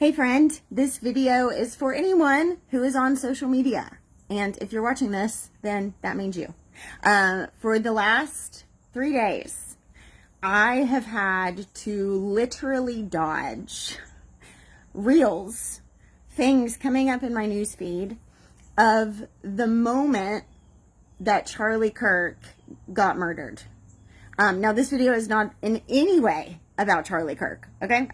Hey friend, this video is for anyone who is on social media. And if you're watching this, then that means you. For the last 3 days, I have had to literally dodge reels, things coming up in my newsfeed of the moment that Charlie Kirk got murdered. Now this video is not in any way about Charlie Kirk, okay?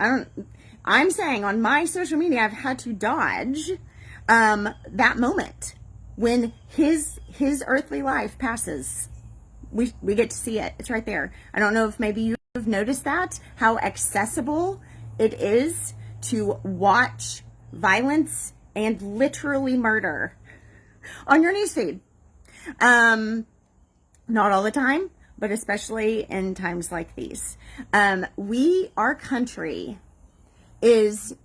I'm saying on my social media, I've had to dodge that moment when his earthly life passes. We get to see it. It's right there. I don't know if maybe you've noticed that, how accessible it is to watch violence and literally murder on your newsfeed. Not all the time, but especially in times like these. Our country is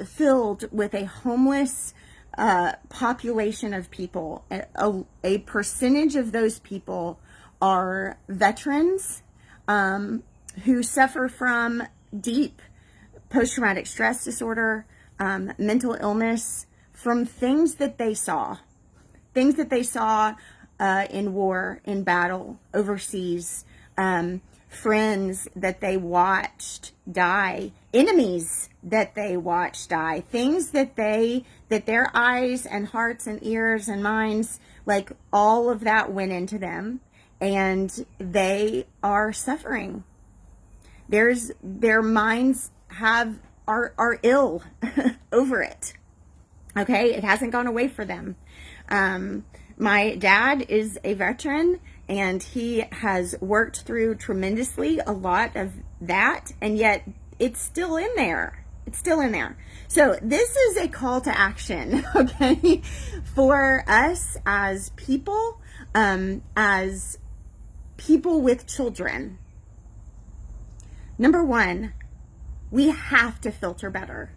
filled with a homeless population of people. A percentage of those people are veterans who suffer from deep post-traumatic stress disorder, mental illness, from things that they saw in war, in battle, overseas, friends that they watched die, enemies that they watched die, things that their eyes and hearts and ears and minds, like all of that went into them, and they are suffering. Their minds are ill over it. Okay, it hasn't gone away for them. My dad is a veteran, and he has worked through tremendously a lot of that, and yet it's still in there. It's still in there. So this is a call to action, okay, for us as people with children. Number one, we have to filter better.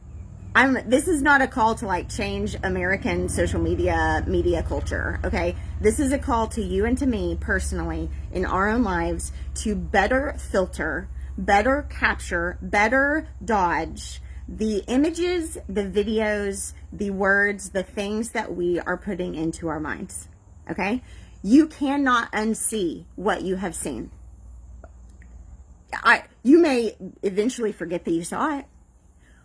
This is not a call to like change American social media culture, okay? This is a call to you and to me personally in our own lives to better filter, better capture, better dodge the images, the videos, the words, the things that we are putting into our minds, okay? You cannot unsee what you have seen. You may eventually forget that you saw it,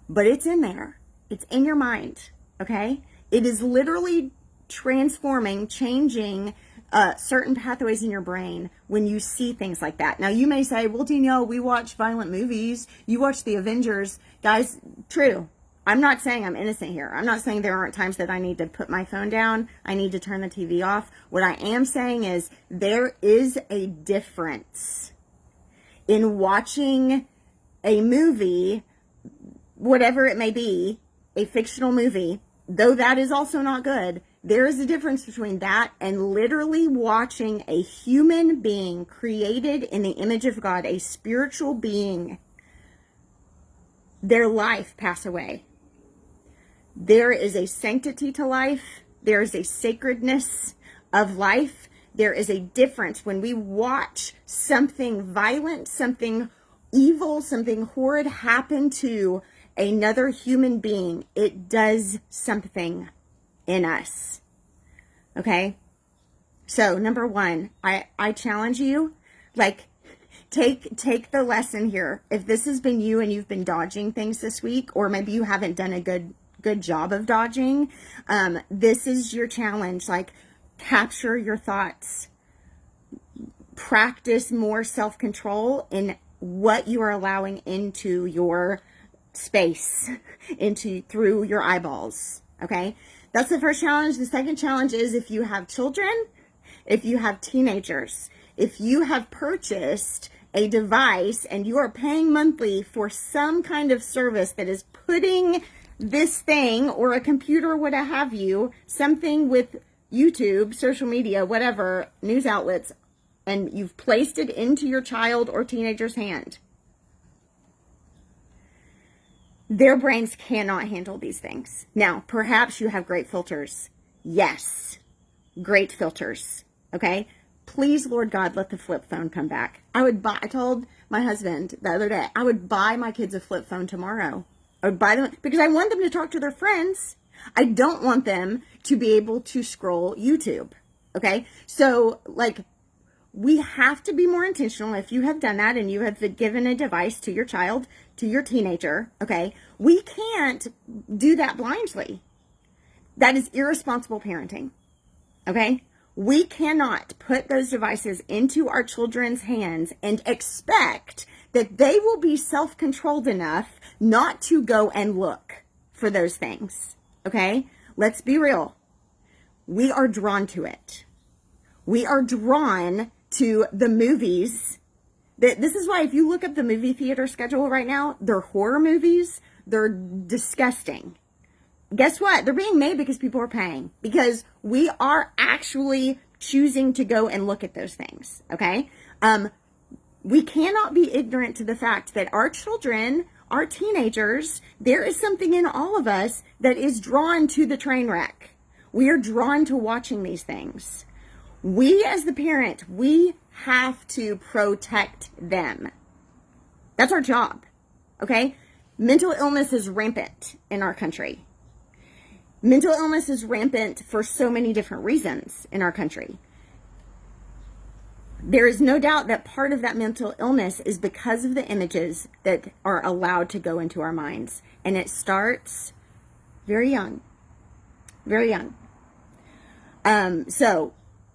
but it's in there. It's in your mind, okay? It is literally transforming, changing certain pathways in your brain when you see things like that. Now, you may say, well, Danielle, we watch violent movies. You watch The Avengers. Guys, true. I'm not saying I'm innocent here. I'm not saying there aren't times that I need to put my phone down. I need to turn the TV off. What I am saying is there is a difference in watching a movie, whatever it may be, a fictional movie, though that is also not good. There is a difference between that and literally watching a human being created in the image of God, a spiritual being, their life pass away. There is a sanctity to life. There is a sacredness of life. There is a difference when we watch something violent, something evil, something horrid happen to another human being. It does something in us. Okay? So, number one, I challenge you, like, take the lesson here. If this has been you and you've been dodging things this week, or maybe you haven't done a good job of dodging, this is your challenge. Like, capture your thoughts. Practice more self-control in what you are allowing into your space, through your eyeballs, okay? That's the first challenge. The second challenge is if you have children, if you have teenagers, if you have purchased a device and you are paying monthly for some kind of service that is putting this thing, or a computer, what have you, something with YouTube, social media, whatever, news outlets, and you've placed it into your child or teenager's hand, their brains cannot handle these things. Now, perhaps you have great filters. Yes, great filters. Okay? Please, Lord God, let the flip phone come back. I told my husband the other day, I would buy my kids a flip phone tomorrow. because I want them to talk to their friends. I don't want them to be able to scroll YouTube. Okay. So like, we have to be more intentional. If you have done that and you have given a device to your child, to your teenager, okay, we can't do that blindly. That is irresponsible parenting, okay? We cannot put those devices into our children's hands and expect that they will be self-controlled enough not to go and look for those things, okay? Let's be real. We are drawn to it. We are drawn to the movies. This is why if you look up the movie theater schedule right now, they're horror movies. They're disgusting. Guess what? They're being made because people are paying. Because we are actually choosing to go and look at those things. Okay? We cannot be ignorant to the fact that our children, our teenagers, there is something in all of us that is drawn to the train wreck. We are drawn to watching these things. We as the parent, we have to protect them. That's our job, okay? Mental illness is rampant in our country. Mental illness is rampant for so many different reasons in our country. There is no doubt that part of that mental illness is because of the images that are allowed to go into our minds. And it starts very young, very young. So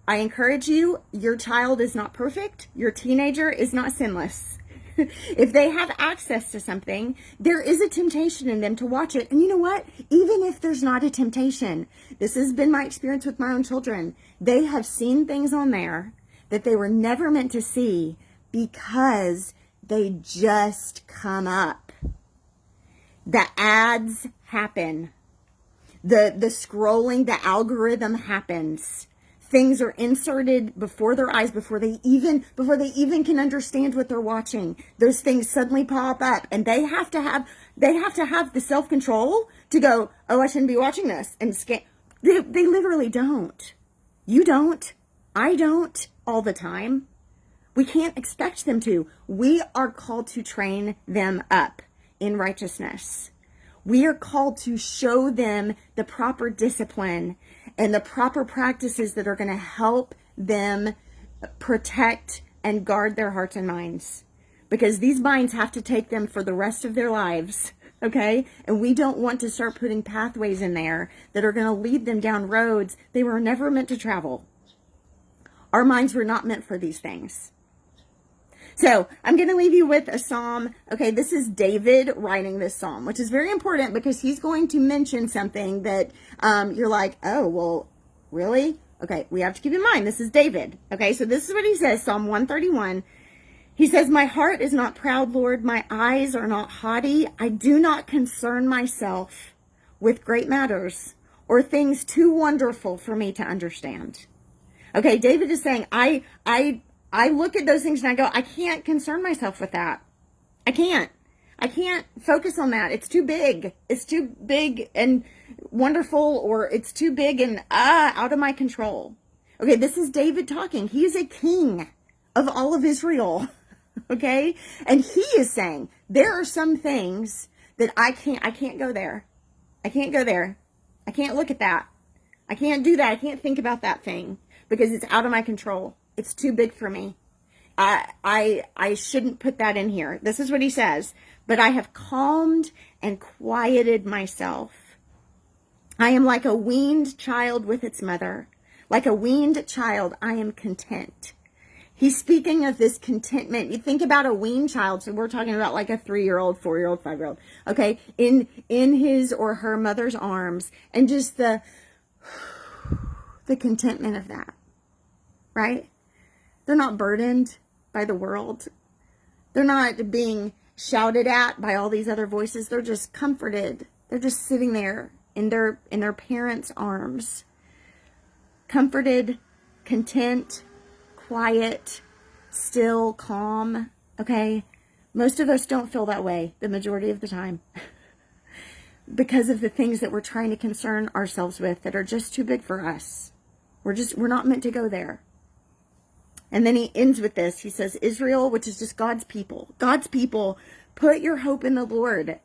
I encourage you, your child is not perfect. Your teenager is not sinless. If they have access to something, there is a temptation in them to watch it. And you know what? Even if there's not a temptation, this has been my experience with my own children. They have seen things on there that they were never meant to see because they just come up. The ads happen. The scrolling, the algorithm happens. Things are inserted before their eyes, before they even can understand what they're watching. Those things suddenly pop up, and they have to have the self-control to go, oh, I shouldn't be watching this, and scan. They literally don't. You don't. I don't all the time. We can't expect them to. We are called to train them up in righteousness. We are called to show them the proper discipline and the proper practices that are going to help them protect and guard their hearts and minds. Because these minds have to take them for the rest of their lives, okay? And we don't want to start putting pathways in there that are going to lead them down roads they were never meant to travel. Our minds were not meant for these things. So I'm going to leave you with a psalm. Okay, this is David writing this psalm, which is very important because he's going to mention something that you're like, oh, well, really? Okay, we have to keep in mind, this is David. Okay, so this is what he says, Psalm 131. He says, my heart is not proud, Lord. My eyes are not haughty. I do not concern myself with great matters or things too wonderful for me to understand. Okay, David is saying, I look at those things and I go, I can't concern myself with that. I can't focus on that. It's too big. It's too big and wonderful, or it's too big and out of my control. Okay, this is David talking. He is a king of all of Israel. Okay? And he is saying, there are some things that I can't go there. I can't go there. I can't look at that. I can't do that. I can't think about that thing because it's out of my control. It's too big for me. I shouldn't put that in here. This is what he says. But I have calmed and quieted myself. I am like a weaned child with its mother. Like a weaned child, I am content. He's speaking of this contentment. You think about a weaned child. So we're talking about like a 3-year-old, 4-year-old, 5-year-old. Okay. In his or her mother's arms. And just the contentment of that. Right? They're not burdened by the world. They're not being shouted at by all these other voices. They're just comforted. They're just sitting there in their parents' arms. Comforted, content, quiet, still, calm. Okay? Most of us don't feel that way the majority of the time. Because of the things that we're trying to concern ourselves with that are just too big for us. We're not meant to go there. And then he ends with this. He says, Israel, which is just God's people. God's people, put your hope in the Lord.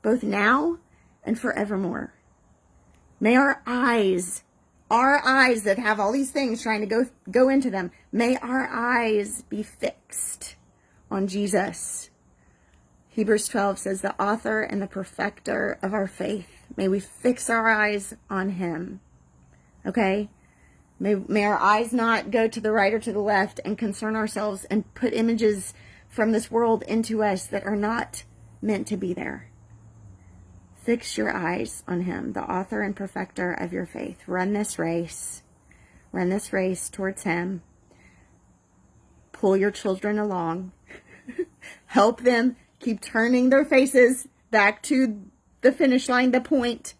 both now and forevermore. May our eyes that have all these things trying to go into them, may our eyes be fixed on Jesus. Hebrews 12 says, the author and the perfecter of our faith. May we fix our eyes on him. Okay? May our eyes not go to the right or to the left and concern ourselves and put images from this world into us that are not meant to be there. Fix your eyes on him, the author and perfecter of your faith. Run this race towards him. Pull your children along. Help them keep turning their faces back to the finish line, the point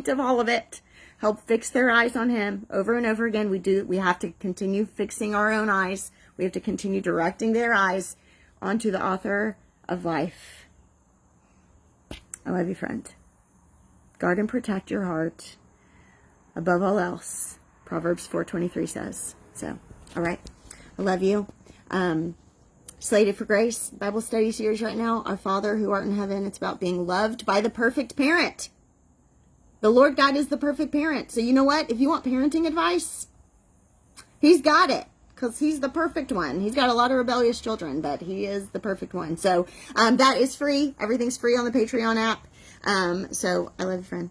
of all of it. Help fix their eyes on him over and over again. We have to continue fixing our own eyes. We have to continue directing their eyes onto the author of life. I love you, friend. Guard and protect your heart above all else. Proverbs 4:23 says. So, all right. I love you. Slated for Grace Bible Study series right now. Our Father who art in heaven. It's about being loved by the perfect parent. The Lord God is the perfect parent. So you know what? If you want parenting advice, he's got it. Because he's the perfect one. He's got a lot of rebellious children, but he is the perfect one. So that is free. Everything's free on the Patreon app. So I love you, friend.